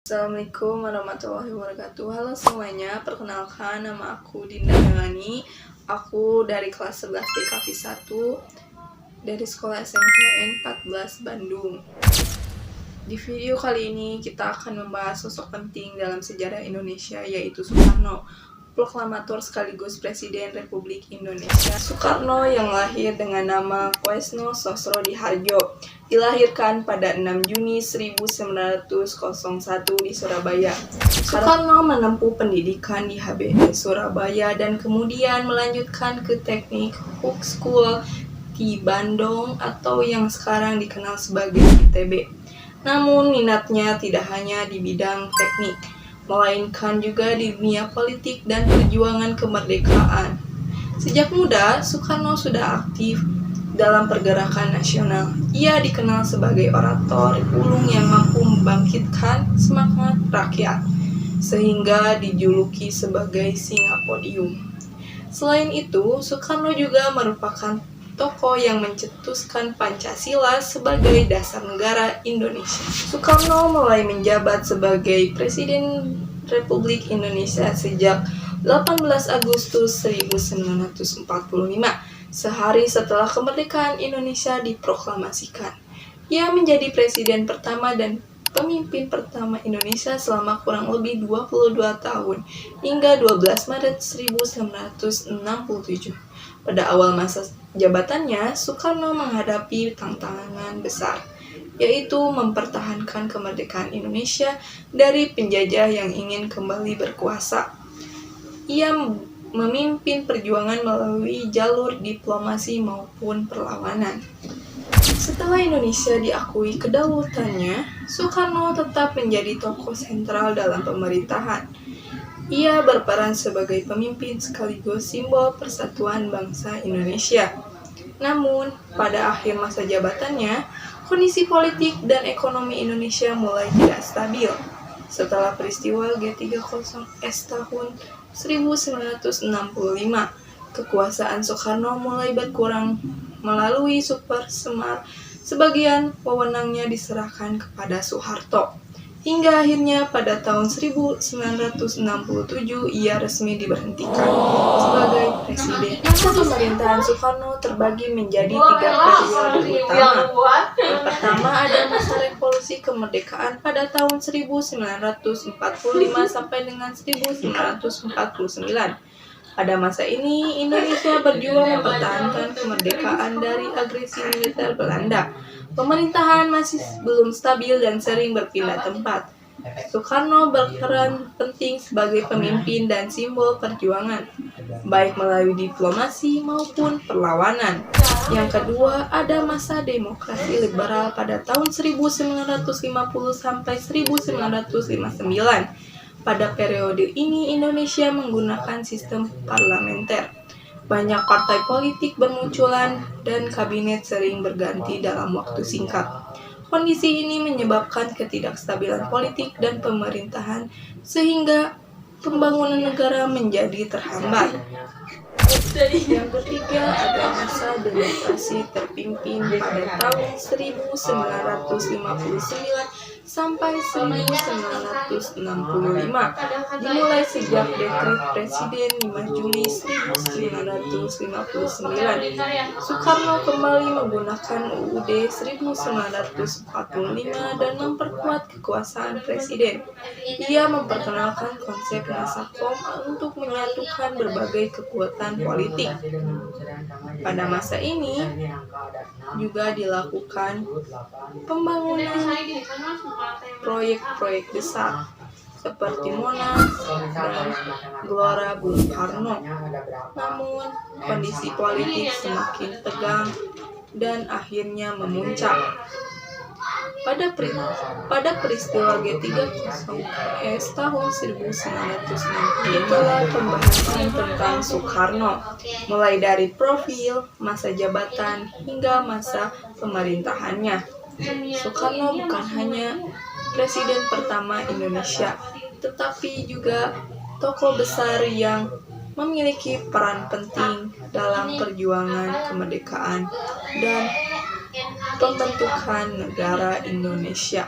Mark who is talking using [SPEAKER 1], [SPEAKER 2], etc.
[SPEAKER 1] Assalamualaikum warahmatullahi wabarakatuh. Halo semuanya, perkenalkan nama aku Dinda Melani. Aku dari kelas 11 DKV 1 dari sekolah SMPN 14 Bandung. Di video kali ini kita akan membahas sosok penting dalam sejarah Indonesia, yaitu Soekarno, proklamator sekaligus Presiden Republik Indonesia. Soekarno yang lahir dengan nama Koesno Sosrodihardjo dilahirkan pada 6 Juni 1901 di Surabaya. Soekarno menempuh pendidikan di HBS Surabaya dan kemudian melanjutkan ke Teknik Hook School di Bandung atau yang sekarang dikenal sebagai ITB. Namun minatnya tidak hanya di bidang teknik, melainkan juga di dunia politik dan perjuangan kemerdekaan. Sejak muda, Soekarno sudah aktif dalam pergerakan nasional. Ia dikenal sebagai orator ulung yang mampu membangkitkan semangat rakyat, sehingga dijuluki sebagai singa podium. Selain itu, Soekarno juga merupakan tokoh yang mencetuskan Pancasila sebagai dasar negara Indonesia. Soekarno mulai menjabat sebagai Presiden Republik Indonesia sejak 18 Agustus 1945, sehari setelah kemerdekaan Indonesia diproklamasikan. Ia menjadi presiden pertama dan pemimpin pertama Indonesia selama kurang lebih 22 tahun, hingga 12 Maret 1967. Pada awal masa jabatannya, Soekarno menghadapi tantangan besar, yaitu mempertahankan kemerdekaan Indonesia dari penjajah yang ingin kembali berkuasa. Ia memimpin perjuangan melalui jalur diplomasi maupun perlawanan. Setelah Indonesia diakui kedaulatannya, Soekarno tetap menjadi tokoh sentral dalam pemerintahan. Ia berperan sebagai pemimpin sekaligus simbol persatuan bangsa Indonesia. Namun, pada akhir masa jabatannya, kondisi politik dan ekonomi Indonesia mulai tidak stabil. Setelah peristiwa G30S tahun 1965, kekuasaan Soekarno mulai berkurang melalui Super Semar. Sebagian wewenangnya diserahkan kepada Soeharto. Hingga akhirnya pada tahun 1967 ia resmi diberhentikan sebagai presiden. Masa pemerintahan Soekarno terbagi menjadi 3 periode utama. Yang pertama ada masa revolusi kemerdekaan pada tahun 1945 sampai dengan 1949. Pada masa ini, Indonesia berjuang mempertahankan kemerdekaan dari agresi militer Belanda. Pemerintahan masih belum stabil dan sering berpindah tempat. Soekarno berperan penting sebagai pemimpin dan simbol perjuangan, baik melalui diplomasi maupun perlawanan. Yang kedua, ada masa demokrasi liberal pada tahun 1950 sampai 1959. Pada periode ini, Indonesia menggunakan sistem parlementer. Banyak partai politik bermunculan dan kabinet sering berganti dalam waktu singkat. Kondisi ini menyebabkan ketidakstabilan politik dan pemerintahan sehingga pembangunan negara menjadi terhambat. Yang ketiga ada masa demokrasi terpimpin pada tahun 1959 sampai 1965, dimulai sejak dekret Presiden 5 Juli 1959. Soekarno kembali menggunakan UUD 1945 dan memperkuat kekuasaan presiden. Ia memperkenalkan konsep Masakom untuk menyatukan berbagai kekuatan politik. Pada masa ini juga dilakukan pembangunan proyek-proyek besar seperti Monas dan Gelora Bung Karno. Namun, kondisi politik semakin tegang dan akhirnya memuncak. Pada peristiwa G30S tahun 1960, itulah pembahasan tentang Soekarno, mulai dari profil, masa jabatan, hingga masa pemerintahannya. Soekarno bukan hanya presiden pertama Indonesia, tetapi juga tokoh besar yang memiliki peran penting dalam perjuangan kemerdekaan dan pembentukan negara Indonesia.